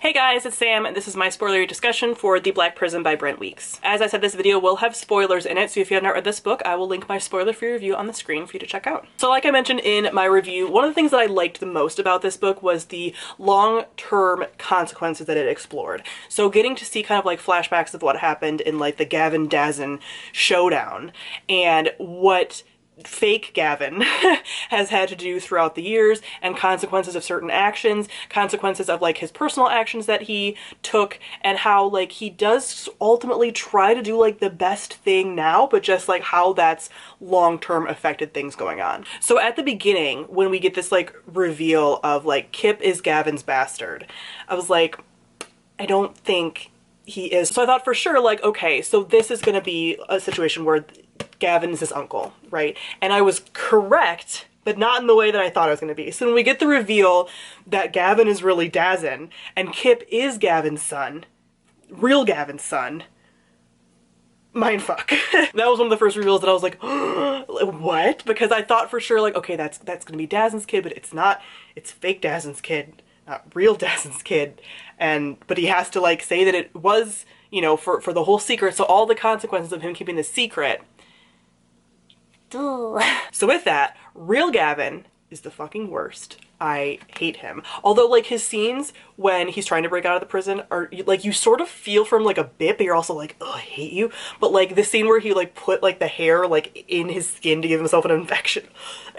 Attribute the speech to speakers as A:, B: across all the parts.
A: Hey guys, it's Sam, and this is my spoilery discussion for The Black Prism by Brent Weeks. As I said, this video will have spoilers in it, so if you have not read this book, I will link my spoiler-free review on the screen for you to check out. So like I mentioned in my review, one of the things that I liked the most about this book was the long-term consequences that it explored. So getting to see kind of like flashbacks of what happened in like the Gavin-Dazen showdown, and what fake Gavin has had to do throughout the years, and consequences of certain actions, consequences of like his personal actions that he took, and how like he does ultimately try to do like the best thing now, but just like how that's long-term affected things going on. So at the beginning, when we get this like reveal of like Kip is Gavin's bastard, I was like, I don't think he is. So I thought for sure like, okay, so this is gonna be a situation where Gavin is his uncle, right? And I was correct, but not in the way that I thought it was going to be. So when we get the reveal that Gavin is really Dazen, and Kip is Gavin's son, real Gavin's son, mindfuck. That was one of the first reveals that I was like, what? Because I thought for sure like, okay, that's going to be Dazen's kid, but it's not. It's fake Dazen's kid, not real Dazen's kid. But he has to like say that it was, you know, for the whole secret. So all the consequences of him keeping the secret. So with that, real Gavin is the fucking worst. I hate him. Although like his scenes when he's trying to break out of the prison are like, you sort of feel for him like a bit, but you're also like, oh, I hate you. But like the scene where he like put like the hair like in his skin to give himself an infection,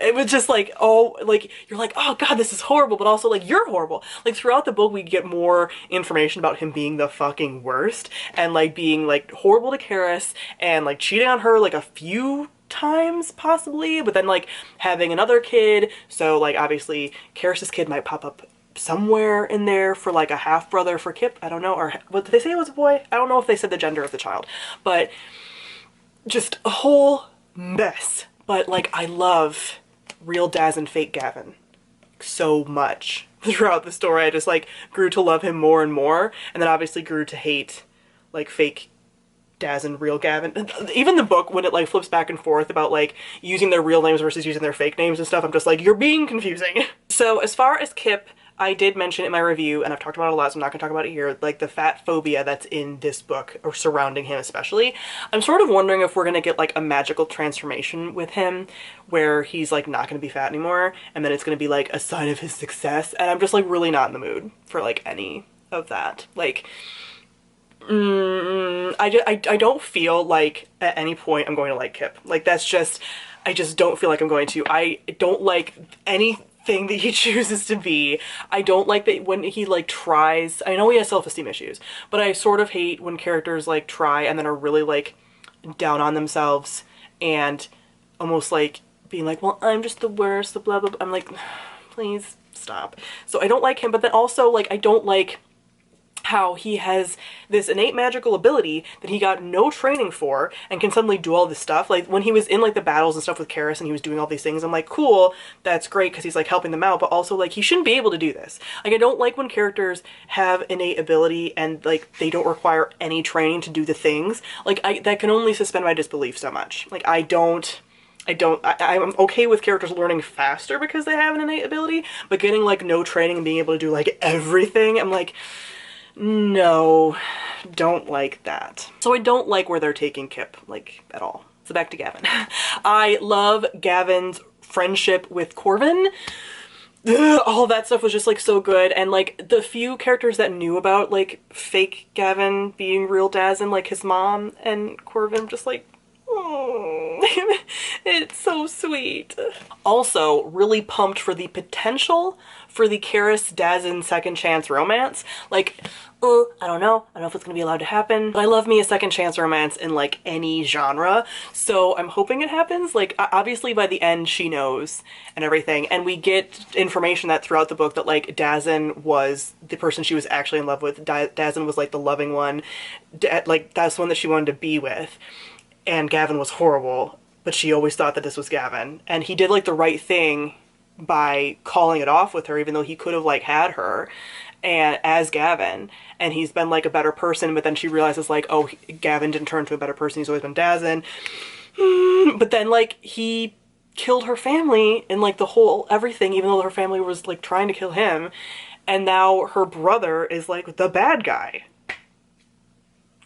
A: it was just like, oh, like you're like, oh god, this is horrible, but also like you're horrible. Like throughout the book we get more information about him being the fucking worst, and like being like horrible to Karis, and like cheating on her like a few times possibly, but then like having another kid. So like obviously Karis's kid might pop up somewhere in there for like a half brother for Kip. I don't know, or what did they say it was a boy? I don't know if they said the gender of the child, but just a whole mess. But like I love real Daz and fake Gavin so much throughout the story. I just like grew to love him more and more, and then obviously grew to hate like fake Daz and real Gavin. Even the book, when it like flips back and forth about like using their real names versus using their fake names and stuff, I'm just like, you're being confusing. So as far as Kip, I did mention in my review, and I've talked about it a lot, so I'm not gonna talk about it here, like the fat phobia that's in this book, or surrounding him especially. I'm sort of wondering if we're gonna get like a magical transformation with him, where he's like not gonna be fat anymore, and then it's gonna be like a sign of his success, and I'm just like really not in the mood for like any of that. Like, I don't feel like at any point I'm going to like Kip. Like that's just, I just don't feel like I'm going to. I don't like anything that he chooses to be. I don't like that when he like tries, I know he has self-esteem issues, but I sort of hate when characters like try and then are really like down on themselves and almost like being like, well, I'm just the worst, the blah blah blah. I'm like, please stop. So I don't like him, but then also like I don't like how he has this innate magical ability that he got no training for and can suddenly do all this stuff. Like when he was in like the battles and stuff with Karis and he was doing all these things, I'm like, cool, that's great because he's like helping them out, but also like he shouldn't be able to do this. Like I don't like when characters have innate ability and like they don't require any training to do the things. Like that can only suspend my disbelief so much. Like I'm okay with characters learning faster because they have an innate ability, but getting like no training and being able to do like everything, I'm like, no, don't like that. So I don't like where they're taking Kip, like, at all. So back to Gavin. I love Gavin's friendship with Corvin. Ugh, all that stuff was just like so good, and like the few characters that knew about like fake Gavin being real Dazen, like his mom and Corvin, just like, oh, it's so sweet. Also, really pumped for the potential for the Karis Dazen second chance romance. Like, I don't know if it's gonna be allowed to happen, but I love me a second chance romance in like any genre, so I'm hoping it happens. Like obviously by the end she knows and everything, and we get information that throughout the book that like Dazen was the person she was actually in love with. Dazen was like the loving one, like that's the one that she wanted to be with, and Gavin was horrible, but she always thought that this was Gavin, and he did like the right thing by calling it off with her, even though he could have like had her and as Gavin, and he's been like a better person, but then she realizes like, oh, Gavin didn't turn into a better person, he's always been Dazen. But then like he killed her family and like the whole everything, even though her family was like trying to kill him, and now her brother is like the bad guy.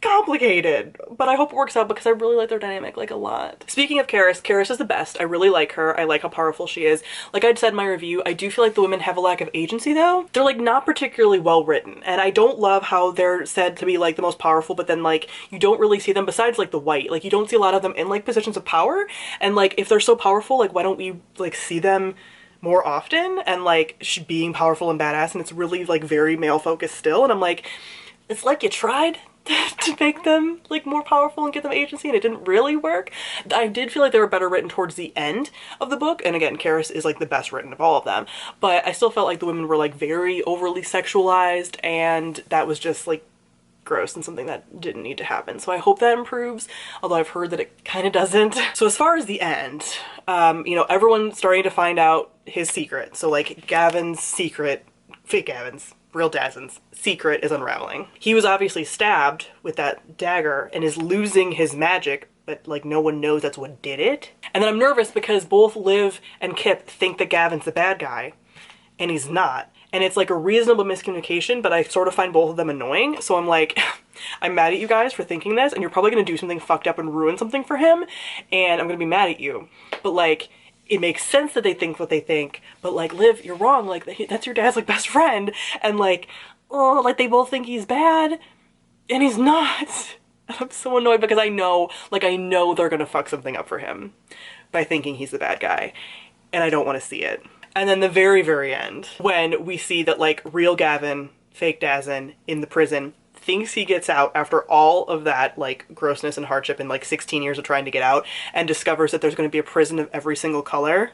A: Complicated, but I hope it works out because I really like their dynamic like a lot. Speaking of Karis, Karis is the best. I really like her. I like how powerful she is. Like I'd said in my review, I do feel like the women have a lack of agency though. They're like not particularly well written, and I don't love how they're said to be like the most powerful, but then like you don't really see them besides like the white. Like you don't see a lot of them in like positions of power, and like if they're so powerful, like why don't we like see them more often and like being powerful and badass, and it's really like very male focused still, and I'm like, it's like you tried to make them like more powerful and give them agency and it didn't really work. I did feel like they were better written towards the end of the book, and again Karis is like the best written of all of them, but I still felt like the women were like very overly sexualized, and that was just like gross and something that didn't need to happen. So I hope that improves, although I've heard that it kind of doesn't. So as far as the end, you know, everyone's starting to find out his secret. So like Gavin's secret, fake Gavin's, real Dazin's secret is unraveling. He was obviously stabbed with that dagger and is losing his magic, but like no one knows that's what did it. And then I'm nervous because both Liv and Kip think that Gavin's the bad guy and he's not. And it's like a reasonable miscommunication, but I sort of find both of them annoying. So I'm like, I'm mad at you guys for thinking this, and you're probably gonna do something fucked up and ruin something for him, and I'm gonna be mad at you. But like, it makes sense that they think what they think, but like, Liv, you're wrong. Like, that's your dad's like best friend, and like, oh, like they both think he's bad, and he's not. And I'm so annoyed because I know, like, I know they're gonna fuck something up for him by thinking he's the bad guy, and I don't want to see it. And then the very, very end, when we see that like real Gavin, fake Dazin, in the prison, thinks he gets out after all of that like grossness and hardship and like 16 years of trying to get out, and discovers that there's going to be a prison of every single color.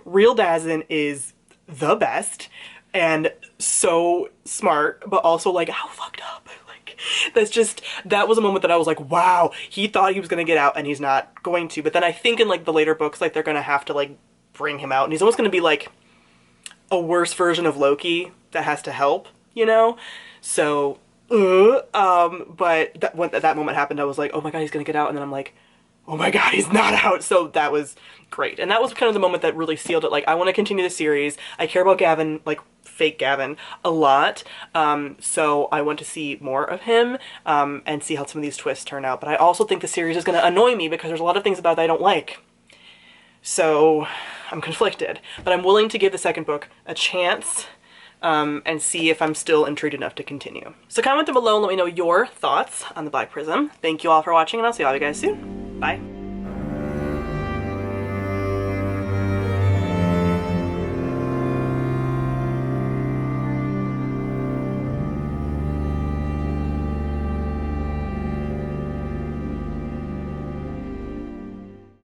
A: Real Dazin is the best and so smart, but also like how fucked up. Like that's just, that was a moment that I was like, wow, he thought he was going to get out and he's not going to. But then I think in like the later books, like they're going to have to like bring him out, and he's almost going to be like a worse version of Loki that has to help, you know? So, but when that moment happened, I was like, oh my god, he's gonna get out, and then I'm like, oh my god, he's not out. So that was great. And that was kind of the moment that really sealed it. Like, I want to continue the series. I care about Gavin, like fake Gavin, a lot. So I want to see more of him, and see how some of these twists turn out. But I also think the series is going to annoy me because there's a lot of things about it that I don't like. So I'm conflicted, but I'm willing to give the second book a chance, and see if I'm still intrigued enough to continue. So comment down below and let me know your thoughts on the Black Prism. Thank you all for watching, and I'll see all you guys soon. Bye.